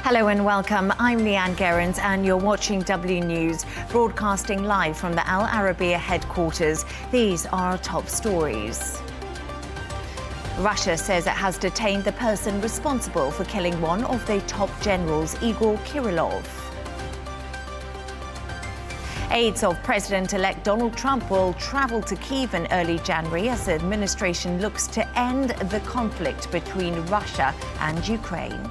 Hello and welcome. I'm Leigh Ann Gerrans and you're watching W News, broadcasting live from the Al Arabiya headquarters. These are our top stories. Russia says it has detained the person responsible for killing one of their top generals, Igor Kirillov. Aides of President-elect Donald Trump will travel to Kyiv in early January as the administration looks to end the conflict between Russia and Ukraine.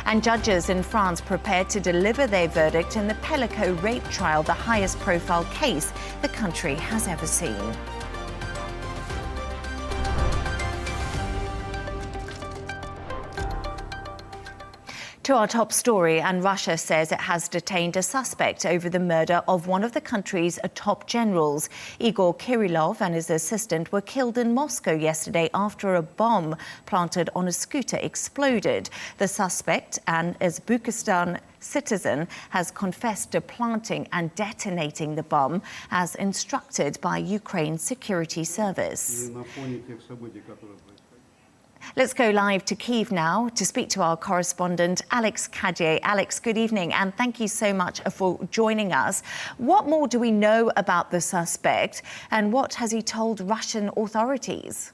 And judges in France prepared to deliver their verdict in the Pelicot rape trial, the highest profile case the country has ever seen. To our top story, and Russia says it has detained a suspect over the murder of one of the country's top generals. Igor Kirillov and his assistant were killed in Moscow yesterday after a bomb planted on a scooter exploded. The suspect, an Uzbekistan citizen, has confessed to planting and detonating the bomb as instructed by Ukraine's security service. Let's go live to Kyiv now to speak to our correspondent, Cadier. Alex, good evening, and thank you so much for joining us. What more do we know about the suspect, and what has he told Russian authorities?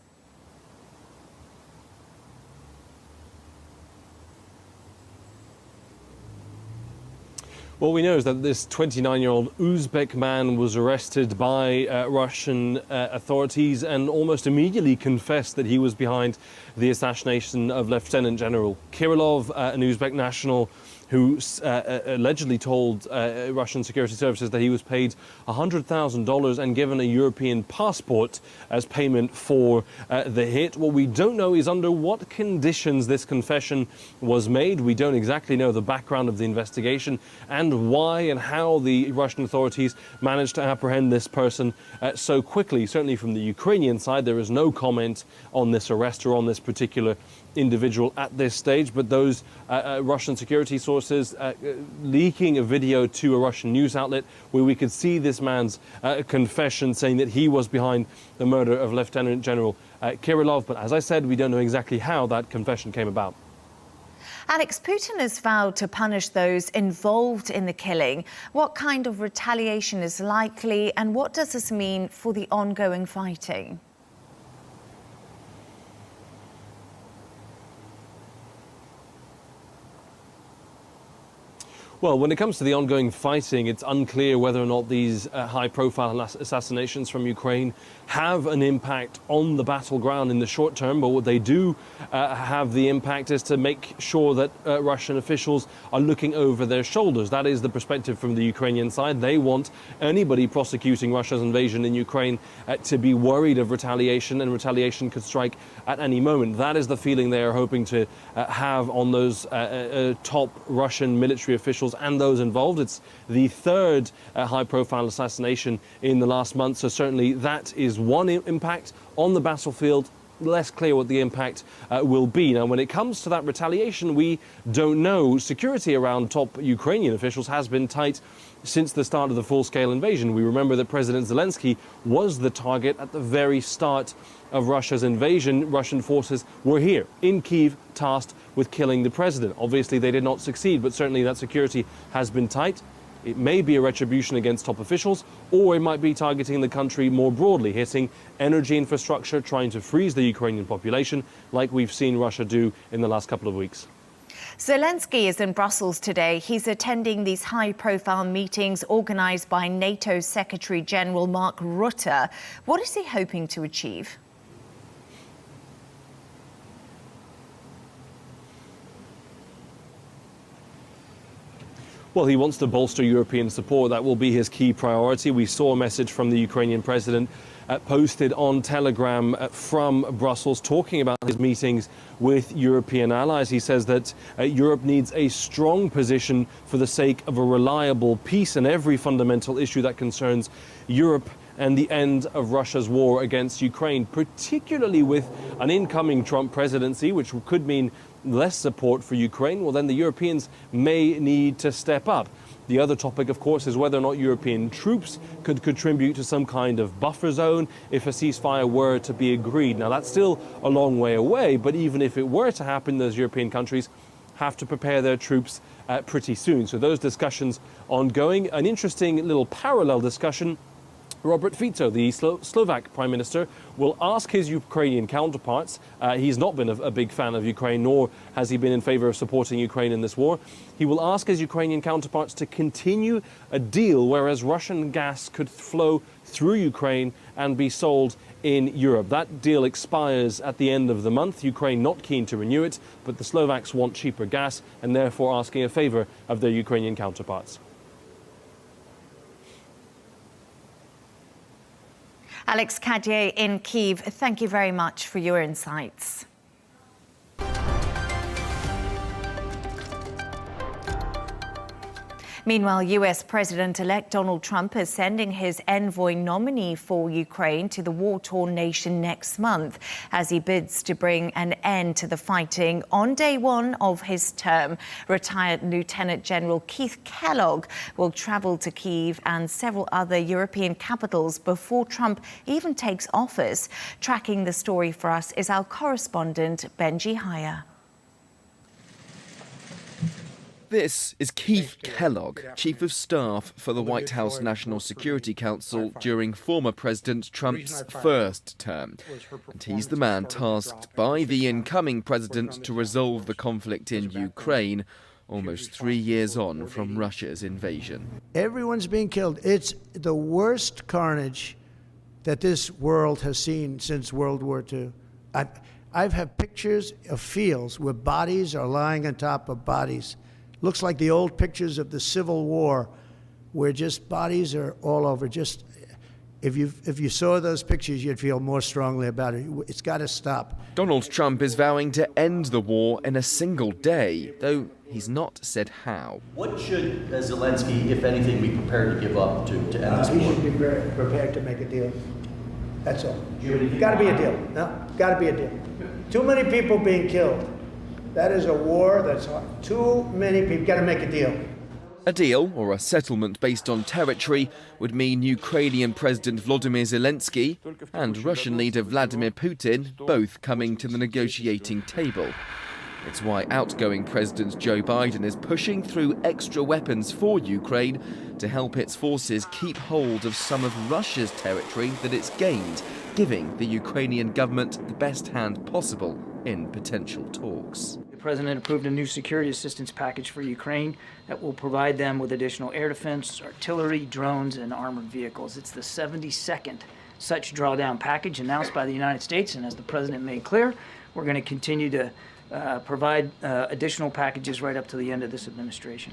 What we know is that this 29-year-old Uzbek man was arrested by Russian authorities and almost immediately confessed that he was behind the assassination of Lieutenant General Kirillov, an Uzbek national who allegedly told Russian security services that he was paid $100,000 and given a European passport as payment for the hit. What we don't know is under what conditions this confession was made. We don't exactly know the background of the investigation and why and how the Russian authorities managed to apprehend this person so quickly. Certainly from the Ukrainian side, there is no comment on this arrest or on this particular individual at this stage, but those Russian security sources leaking a video to a Russian news outlet where we could see this man's confession saying that he was behind the murder of Lieutenant General Kirillov. But as I said, we don't know exactly how that confession came about. Alex, Putin has vowed to punish those involved in the killing. What kind of retaliation is likely, and what does this mean for the ongoing fighting? Well, when it comes to the ongoing fighting, it's unclear whether or not these high-profile assassinations from Ukraine have an impact on the battleground in the short term. But what they do have the impact is to make sure that Russian officials are looking over their shoulders. That is the perspective from the Ukrainian side. They want anybody prosecuting Russia's invasion in Ukraine to be worried of retaliation, and retaliation could strike at any moment. That is the feeling they are hoping to have on those top Russian military officials and those involved. It's the third high-profile assassination in the last month, so certainly that is one impact on the battlefield. Less clear what the impact will be. Now, when it comes to that retaliation, we don't know. Security around top Ukrainian officials has been tight since the start of the full-scale invasion. We remember that President Zelensky was the target at the very start of Russia's invasion. Russian forces were here in Kyiv, tasked with killing the president. Obviously, they did not succeed, but certainly that security has been tight. It may be a retribution against top officials, or it might be targeting the country more broadly, hitting energy infrastructure, trying to freeze the Ukrainian population, like we've seen Russia do in the last couple of weeks. Zelensky is in Brussels today. He's attending these high-profile meetings organised by NATO Secretary General Mark Rutte. What is he hoping to achieve? Well, he wants to bolster European support. That will be his key priority. We saw a message from the Ukrainian president posted on Telegram from Brussels talking about his meetings with European allies. He says that Europe needs a strong position for the sake of a reliable peace in every fundamental issue that concerns Europe and the end of Russia's war against Ukraine, particularly with an incoming Trump presidency, which could mean less support for Ukraine. Well, then the Europeans may need to step up. The other topic, of course, is whether or not European troops could contribute to some kind of buffer zone if a ceasefire were to be agreed. Now, that's still a long way away, but even if it were to happen, those European countries have to prepare their troops pretty soon. So those discussions ongoing. An interesting little parallel discussion. Robert Fico, the Slovak Prime Minister, will ask his Ukrainian counterparts. He's not been a big fan of Ukraine, nor has he been in favor of supporting Ukraine in this war. He will ask his Ukrainian counterparts to continue a deal whereas Russian gas could flow through Ukraine and be sold in Europe. That deal expires at the end of the month. Ukraine not keen to renew it, but the Slovaks want cheaper gas and therefore asking a favor of their Ukrainian counterparts. Alex Cadier in Kyiv, thank you very much for your insights. Meanwhile, US President-elect Donald Trump is sending his envoy nominee for Ukraine to the war-torn nation next month as he bids to bring an end to the fighting on day one of his term. Retired Lieutenant General Keith Kellogg will travel to Kyiv and several other European capitals before Trump even takes office. Tracking the story for us is our correspondent, Benji Haya. This is Keith Kellogg, Chief of Staff for the White House National Security Council during former President Trump's first term. And he's the man tasked by the incoming president to resolve the conflict in Ukraine, almost 3 years on from Russia's invasion. Everyone's being killed. It's the worst carnage that this world has seen since World War II. I've had pictures of fields where bodies are lying on top of bodies. Looks like the old pictures of the Civil War, where just bodies are all over. Just if you saw those pictures, you'd feel more strongly about it. It's got to stop. Donald Trump is vowing to end the war in a single day, though he's not said how. What should Zelensky, if anything, be prepared to give up to end this war? He should be prepared to make a deal. That's all. Got to be a deal. No, got to be a deal. Too many people being killed. That is a war that's hard. Too many people. Got to make a deal. A deal, or a settlement based on territory, would mean Ukrainian President Volodymyr Zelensky and Russian leader Vladimir Putin both coming to the negotiating table. It's why outgoing President Joe Biden is pushing through extra weapons for Ukraine to help its forces keep hold of some of Russia's territory that it's gained, giving the Ukrainian government the best hand possible in potential talks. The President approved a new security assistance package for Ukraine that will provide them with additional air defense, artillery, drones, and armored vehicles. It's the 72nd such drawdown package announced by the United States, and as the President made clear, we're going to continue to provide additional packages right up to the end of this administration.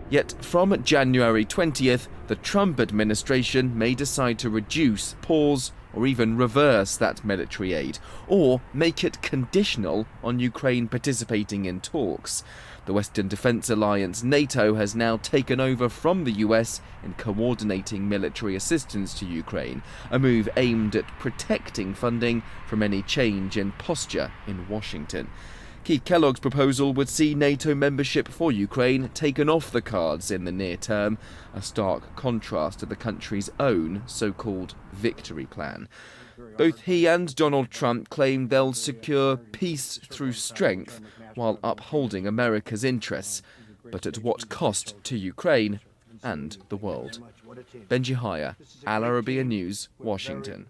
Yet from January 20th, the Trump administration may decide to reduce, pause, or even reverse that military aid, or make it conditional on Ukraine participating in talks. The Western Defense Alliance, NATO, has now taken over from the US in coordinating military assistance to Ukraine, a move aimed at protecting funding from any change in posture in Washington. Keith Kellogg's proposal would see NATO membership for Ukraine taken off the cards in the near term, a stark contrast to the country's own so-called victory plan. Both he and Donald Trump claim they'll secure peace through strength while upholding America's interests, but at what cost to Ukraine and the world. Benji Haya, Al Arabiya News, Washington.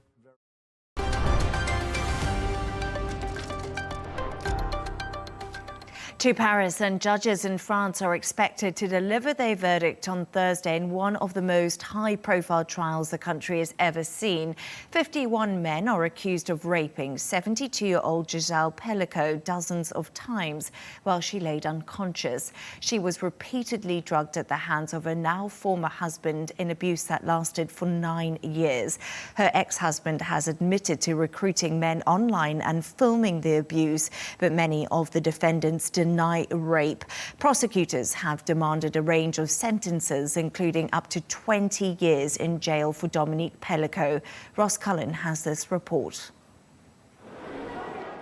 To Paris, and judges in France are expected to deliver their verdict on Thursday in one of the most high-profile trials the country has ever seen. 51 men are accused of raping 72-year-old Gisèle Pelicot dozens of times while she laid unconscious. She was repeatedly drugged at the hands of her now former husband in abuse that lasted for 9 years. Her ex-husband has admitted to recruiting men online and filming the abuse, but many of the defendants deny rape. Prosecutors have demanded a range of sentences, including up to 20 years in jail for Dominique Pelicot. Ross Cullen has this report.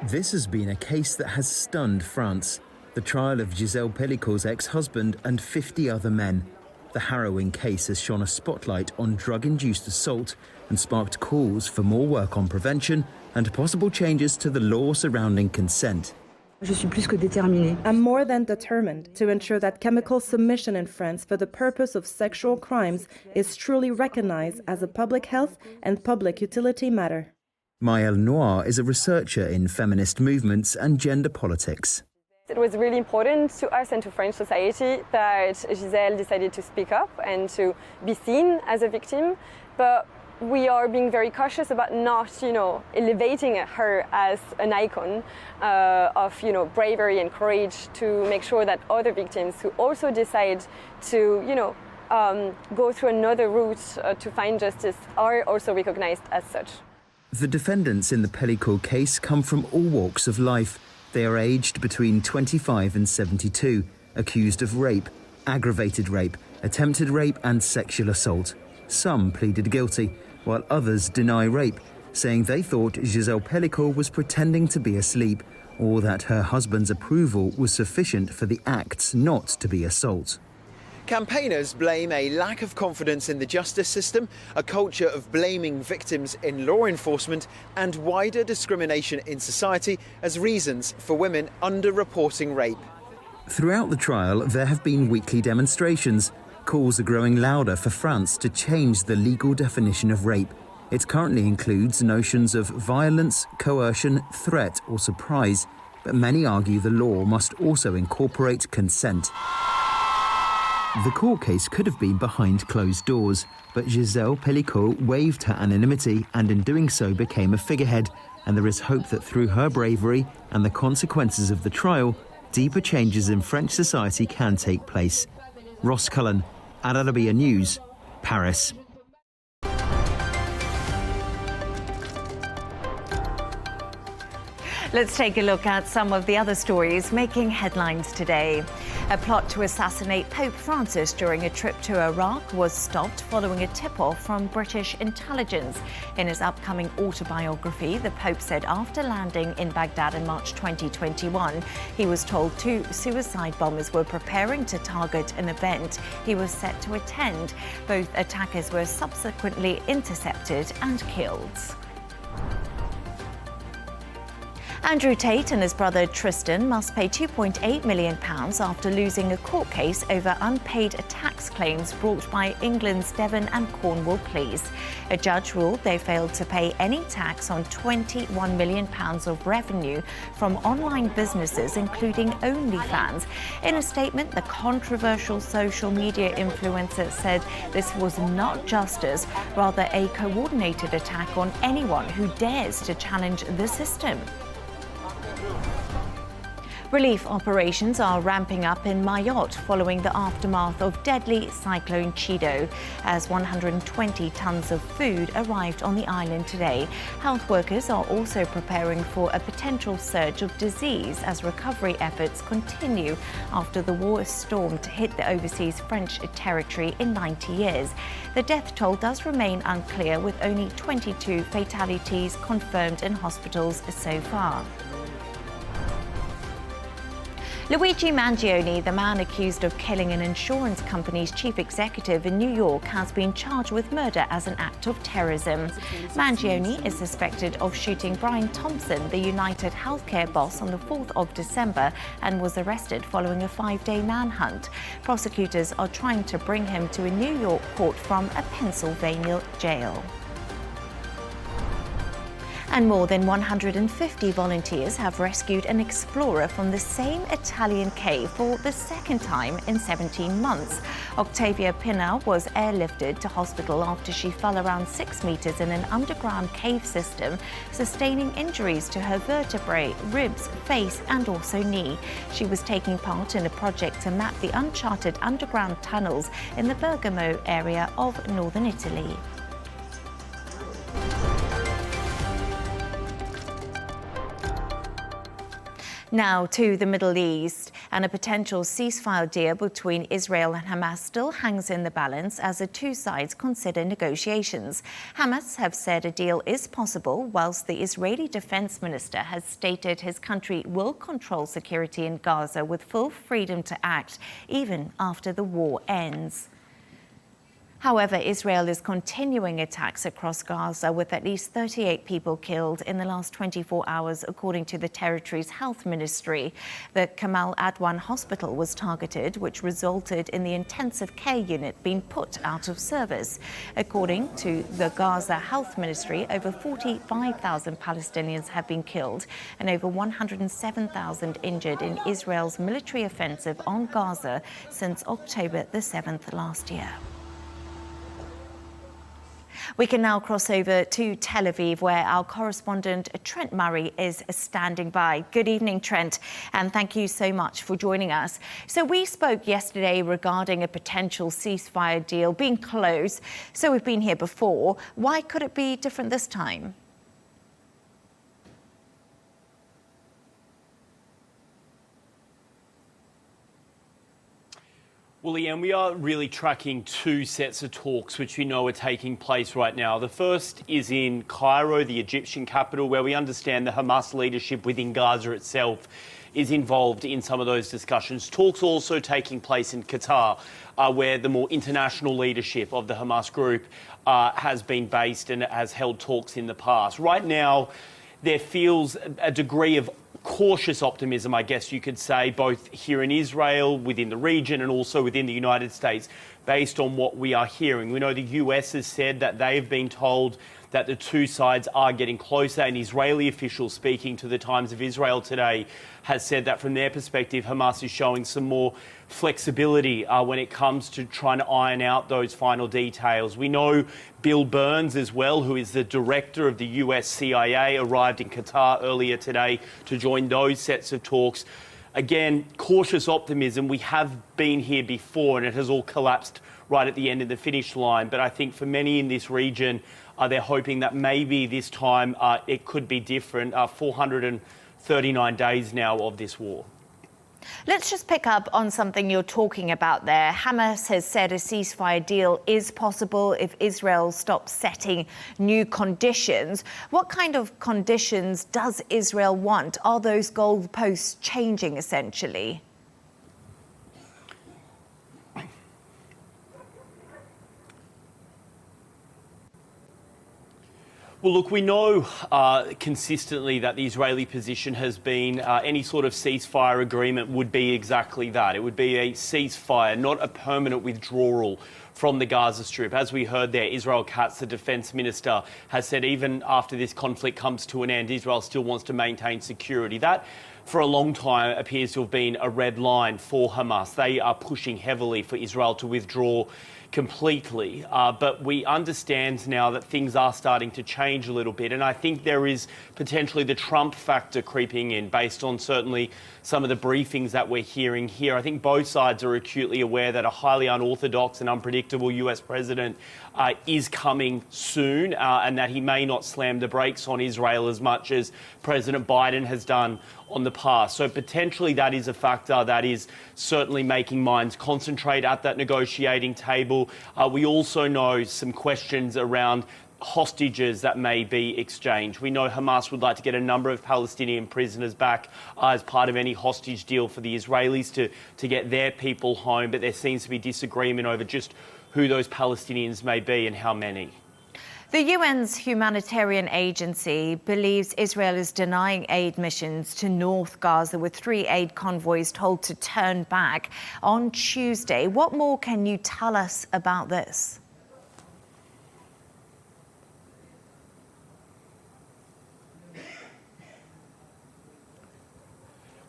This has been a case that has stunned France. The trial of Gisèle Pelicot's ex-husband and 50 other men. The harrowing case has shone a spotlight on drug-induced assault and sparked calls for more work on prevention and possible changes to the law surrounding consent. I'm more than determined to ensure that chemical submission in France for the purpose of sexual crimes is truly recognized as a public health and public utility matter. Maëlle Noir is a researcher in feminist movements and gender politics. It was really important to us and to French society that Gisèle decided to speak up and to be seen as a victim, but we are being very cautious about not, elevating her as an icon of, bravery and courage to make sure that other victims who also decide to, go through another route to find justice are also recognized as such. The defendants in the Pelicot case come from all walks of life. They are aged between 25 and 72, accused of rape, aggravated rape, attempted rape and sexual assault. Some pleaded guilty, while others deny rape, saying they thought Gisèle Pelicot was pretending to be asleep or that her husband's approval was sufficient for the acts not to be assault. Campaigners blame a lack of confidence in the justice system, a culture of blaming victims in law enforcement and wider discrimination in society as reasons for women underreporting rape. Throughout the trial, there have been weekly demonstrations. Calls are growing louder for France to change the legal definition of rape. It currently includes notions of violence, coercion, threat or surprise, but many argue the law must also incorporate consent. The court case could have been behind closed doors, but Gisèle Pelicot waived her anonymity and in doing so became a figurehead, and there is hope that through her bravery and the consequences of the trial, deeper changes in French society can take place. Ross Cullen, Al Arabiya News, Paris. Let's take a look at some of the other stories making headlines today. A plot to assassinate Pope Francis during a trip to Iraq was stopped following a tip-off from British intelligence. In his upcoming autobiography, the Pope said after landing in Baghdad in March 2021, he was told 2 suicide bombers were preparing to target an event he was set to attend. Both attackers were subsequently intercepted and killed. Andrew Tate and his brother Tristan must pay £2.8 million after losing a court case over unpaid tax claims brought by England's Devon and Cornwall police. A judge ruled they failed to pay any tax on £21 million of revenue from online businesses, including OnlyFans. In a statement, the controversial social media influencer said this was not justice, rather a coordinated attack on anyone who dares to challenge the system. Relief operations are ramping up in Mayotte following the aftermath of deadly Cyclone Chido, as 120 tons of food arrived on the island today. Health workers are also preparing for a potential surge of disease as recovery efforts continue after the worst storm to hit the overseas French territory in 90 years. The death toll does remain unclear, with only 22 fatalities confirmed in hospitals so far. Luigi Mangione, the man accused of killing an insurance company's chief executive in New York, has been charged with murder as an act of terrorism. Mangione is suspected of shooting Brian Thompson, the United Healthcare boss, on the 4th of December and was arrested following a 5-day manhunt. Prosecutors are trying to bring him to a New York court from a Pennsylvania jail. And more than 150 volunteers have rescued an explorer from the same Italian cave for the second time in 17 months. Octavia Pinna was airlifted to hospital after she fell around 6 meters in an underground cave system, sustaining injuries to her vertebrae, ribs, face and also knee. She was taking part in a project to map the uncharted underground tunnels in the Bergamo area of northern Italy. Now to the Middle East, and a potential ceasefire deal between Israel and Hamas still hangs in the balance as the two sides consider negotiations. Hamas have said a deal is possible, whilst the Israeli defense minister has stated his country will control security in Gaza with full freedom to act even after the war ends. However, Israel is continuing attacks across Gaza with at least 38 people killed in the last 24 hours, according to the territory's health ministry. The Kamal Adwan hospital was targeted, which resulted in the intensive care unit being put out of service. According to the Gaza health ministry, over 45,000 Palestinians have been killed and over 107,000 injured in Israel's military offensive on Gaza since October the 7th last year. We can now cross over to Tel Aviv, where our correspondent Trent Murray is standing by. Good evening, Trent, and thank you so much for joining us. So we spoke yesterday regarding a potential ceasefire deal being close. So we've been here before. Why could it be different this time? Well, Leigh Ann, we are really tracking two sets of talks which we know are taking place right now. The first is in Cairo, the Egyptian capital, where we understand the Hamas leadership within Gaza itself is involved in some of those discussions. Talks also taking place in Qatar, where the more international leadership of the Hamas group has been based and has held talks in the past. Right now, there feels a degree of cautious optimism, I guess you could say, both here in Israel, within the region, and also within the United States, based on what we are hearing. We know the US has said that they've been told that the two sides are getting closer. An Israeli official speaking to the Times of Israel today has said that from their perspective, Hamas is showing some more flexibility when it comes to trying to iron out those final details. We know Bill Burns as well, who is the director of the US CIA, arrived in Qatar earlier today to join those sets of talks. Again, cautious optimism. We have been here before and it has all collapsed right at the end of the finish line. But I think for many in this region, they're hoping that maybe this time it could be different. 439 days now of this war. Let's just pick up on something you're talking about there. Hamas has said a ceasefire deal is possible if Israel stops setting new conditions. What kind of conditions does Israel want? Are those goalposts changing essentially? Well, look, we know consistently that the Israeli position has been any sort of ceasefire agreement would be exactly that. It would be a ceasefire, not a permanent withdrawal from the Gaza Strip. As we heard there, Israel Katz, the defence minister, has said even after this conflict comes to an end, Israel still wants to maintain security. That, for a long time, appears to have been a red line for Hamas. They are pushing heavily for Israel to withdraw completely, but we understand now that things are starting to change a little bit, and I think there is potentially the Trump factor creeping in based on certainly some of the briefings that we're hearing here. I think both sides are acutely aware that a highly unorthodox and unpredictable US president is coming soon, and that he may not slam the brakes on Israel as much as President Biden has done on the past. So potentially that is a factor that is certainly making minds concentrate at that negotiating table. We also know some questions around hostages that may be exchanged. We know Hamas would like to get a number of Palestinian prisoners back as part of any hostage deal for the Israelis to get their people home, but there seems to be disagreement over just who those Palestinians may be and how many. The UN's humanitarian agency believes Israel is denying aid missions to North Gaza, with 3 aid convoys told to turn back on Tuesday. What more can you tell us about this?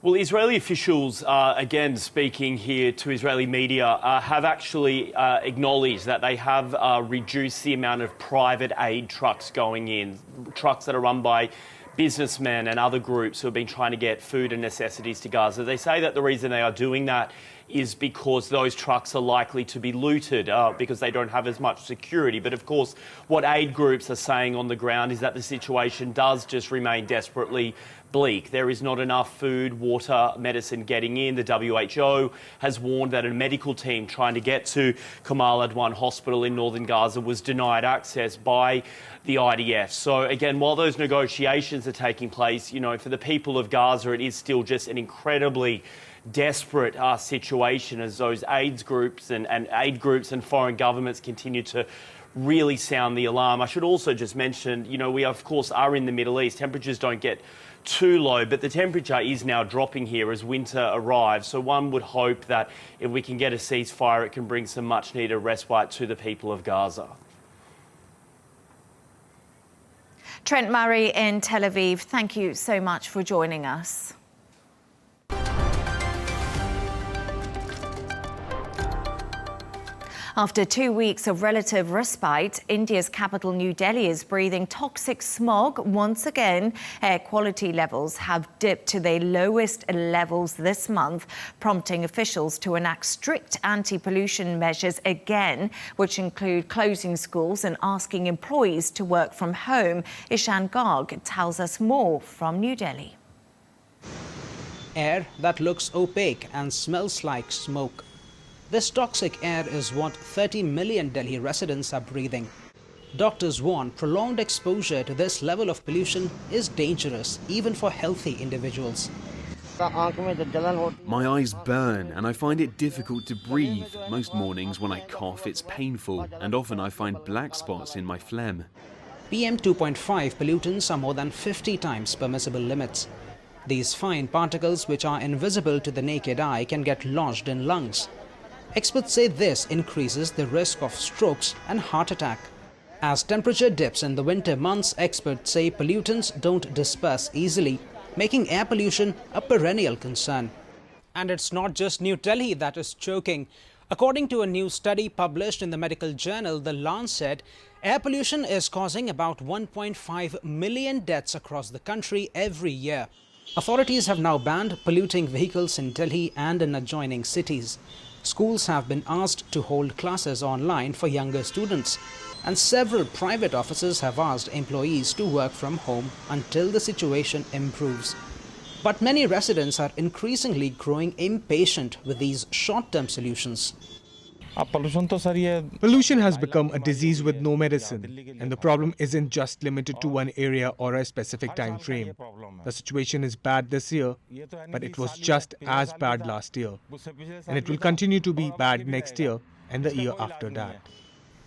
Well, Israeli officials, again speaking here to Israeli media, have actually acknowledged that they have reduced the amount of private aid trucks going in, trucks that are run by businessmen and other groups who have been trying to get food and necessities to Gaza. They say that the reason they are doing that is because those trucks are likely to be looted because they don't have as much security. But of course, what aid groups are saying on the ground is that the situation does just remain desperately bleak. There is not enough food, water, medicine getting in. The WHO has warned that a medical team trying to get to Kamal Adwan Hospital in northern Gaza was denied access by the IDF. So again, while those negotiations are taking place, you know, for the people of Gaza, it is still just an incredibly desperate situation as those aid groups and foreign governments continue to really sound the alarm. I should also just mention, we of course are in the Middle East. Temperatures don't get too low, but the temperature is now dropping here as winter arrives. So one would hope that if we can get a ceasefire, it can bring some much needed respite to the people of Gaza. Trent Murray in Tel Aviv, thank you so much for joining us. After 2 weeks of relative respite, India's capital New Delhi is breathing toxic smog once again. Air quality levels have dipped to their lowest levels this month, prompting officials to enact strict anti-pollution measures again, which include closing schools and asking employees to work from home. Ishan Garg tells us more from New Delhi. Air that looks opaque and smells like smoke. This toxic air is what 30 million Delhi residents are breathing. Doctors warn prolonged exposure to this level of pollution is dangerous, even for healthy individuals. My eyes burn and I find it difficult to breathe. Most mornings when I cough, it's painful, and often I find black spots in my phlegm. PM 2.5 pollutants are more than 50 times permissible limits. These fine particles, which are invisible to the naked eye, can get lodged in lungs. Experts say this increases the risk of strokes and heart attack. As temperature dips in the winter months, experts say pollutants don't disperse easily, making air pollution a perennial concern. And it's not just New Delhi that is choking. According to a new study published in the medical journal The Lancet, air pollution is causing about 1.5 million deaths across the country every year. Authorities have now banned polluting vehicles in Delhi and in adjoining cities. Schools have been asked to hold classes online for younger students, and several private offices have asked employees to work from home until the situation improves. But many residents are increasingly growing impatient with these short-term solutions. Pollution has become a disease with no medicine, and the problem isn't just limited to one area or a specific time frame. The situation is bad this year, but it was just as bad last year, and it will continue to be bad next year and the year after that.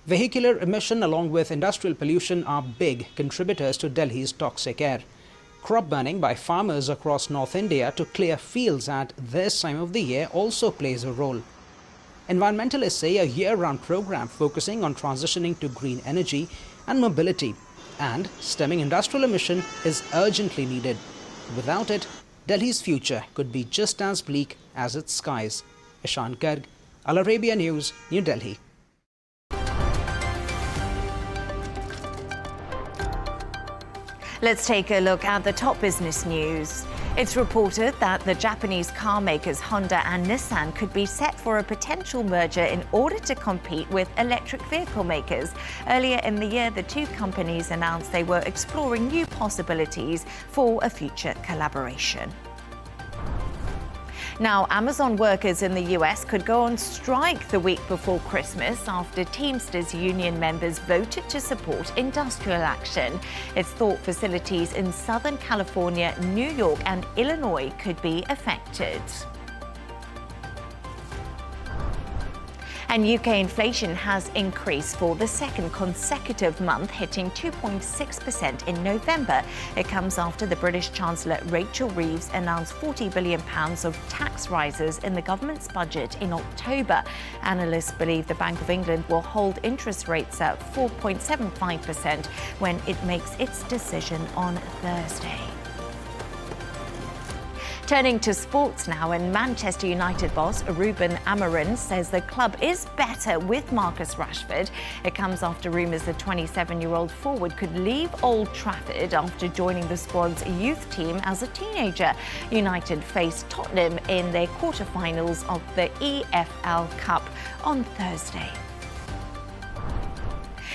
Vehicular emission along with industrial pollution are big contributors to Delhi's toxic air. Crop burning by farmers across North India to clear fields at this time of the year also plays a role. Environmentalists say a year-round program focusing on transitioning to green energy and mobility and stemming industrial emission is urgently needed. Without it, Delhi's future could be just as bleak as its skies. Ishan Garg, Al Arabiya News, New Delhi. Let's take a look at the top business news. It's reported that the Japanese car makers Honda and Nissan could be set for a potential merger in order to compete with electric vehicle makers. Earlier in the year, the two companies announced they were exploring new possibilities for a future collaboration. Now, Amazon workers in the US could go on strike the week before Christmas after Teamsters union members voted to support industrial action. It's thought facilities in Southern California, New York and Illinois could be affected. And UK inflation has increased for the second consecutive month, hitting 2.6% in November. It comes after the British Chancellor Rachel Reeves announced £40 billion of tax rises in the government's budget in October. Analysts believe the Bank of England will hold interest rates at 4.75% when it makes its decision on Thursday. Turning to sports now, and Manchester United boss Ruben Amorim says the club is better with Marcus Rashford. It comes after rumours the 27-year-old forward could leave Old Trafford after joining the squad's youth team as a teenager. United face Tottenham in their quarter-finals of the EFL Cup on Thursday.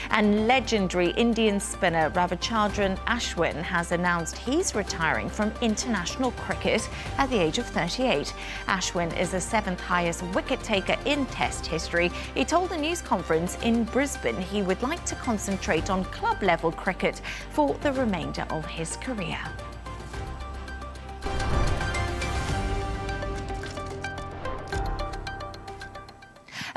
And legendary Indian spinner Ravichandran Ashwin has announced he's retiring from international cricket at the age of 38. Ashwin is the seventh highest wicket taker in Test history. He told a news conference in Brisbane he would like to concentrate on club-level cricket for the remainder of his career.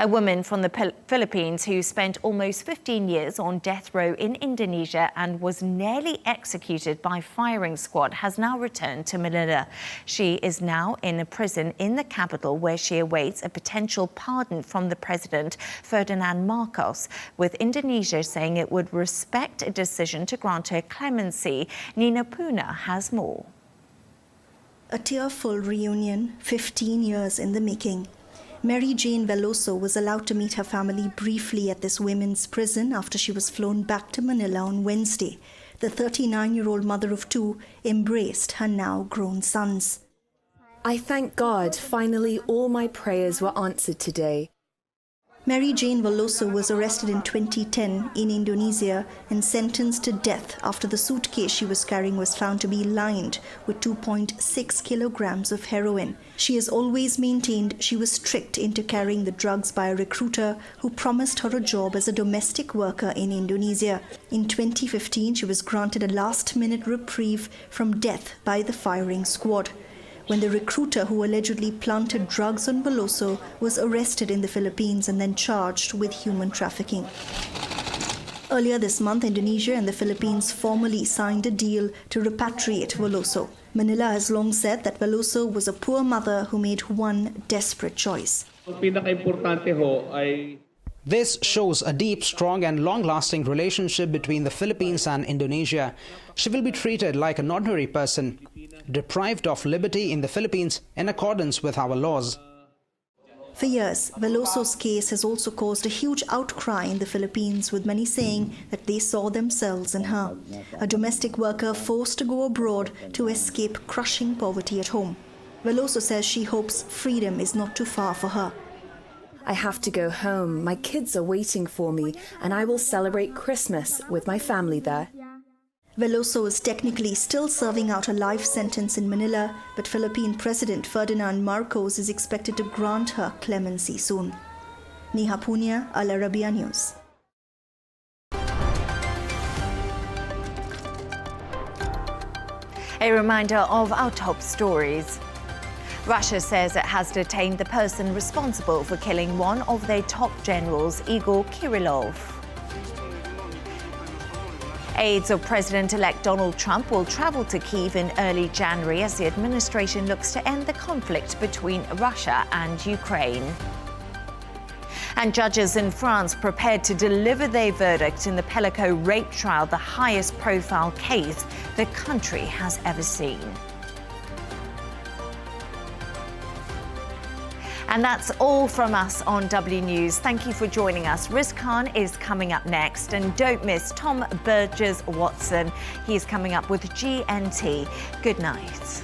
A woman from the Philippines who spent almost 15 years on death row in Indonesia and was nearly executed by firing squad has now returned to Manila. She is now in a prison in the capital where she awaits a potential pardon from the president, Ferdinand Marcos, with Indonesia saying it would respect a decision to grant her clemency. Nina Puna has more. A tearful reunion, 15 years in the making. Mary Jane Veloso was allowed to meet her family briefly at this women's prison after she was flown back to Manila on Wednesday. The 39-year-old mother of two embraced her now grown sons. I thank God, finally all my prayers were answered today. Mary Jane Veloso was arrested in 2010 in Indonesia and sentenced to death after the suitcase she was carrying was found to be lined with 2.6 kilograms of heroin. She has always maintained she was tricked into carrying the drugs by a recruiter who promised her a job as a domestic worker in Indonesia. In 2015, she was granted a last-minute reprieve from death by the firing squad, when the recruiter who allegedly planted drugs on Veloso was arrested in the Philippines and then charged with human trafficking. Earlier this month, Indonesia and the Philippines formally signed a deal to repatriate Veloso. Manila has long said that Veloso was a poor mother who made one desperate choice. This shows a deep, strong and long-lasting relationship between the Philippines and Indonesia. She will be treated like an ordinary person, deprived of liberty in the Philippines in accordance with our laws. For years, Veloso's case has also caused a huge outcry in the Philippines, with many saying that they saw themselves in her, a domestic worker forced to go abroad to escape crushing poverty at home. Veloso says she hopes freedom is not too far for her. I have to go home. My kids are waiting for me, and I will celebrate Christmas with my family there. Veloso is technically still serving out a life sentence in Manila, but Philippine President Ferdinand Marcos is expected to grant her clemency soon. Neha Punia, Al Arabiya News. A reminder of our top stories. Russia says it has detained the person responsible for killing one of their top generals, Igor Kirillov. Aides of President-elect Donald Trump will travel to Kyiv in early January as the administration looks to end the conflict between Russia and Ukraine. And judges in France prepared to deliver their verdict in the Pelicot rape trial, the highest profile case the country has ever seen. And that's all from us on W News. Thank you for joining us. Riz Khan is coming up next. And don't miss Tom Burgess-Watson. He's coming up with GNT. Good night.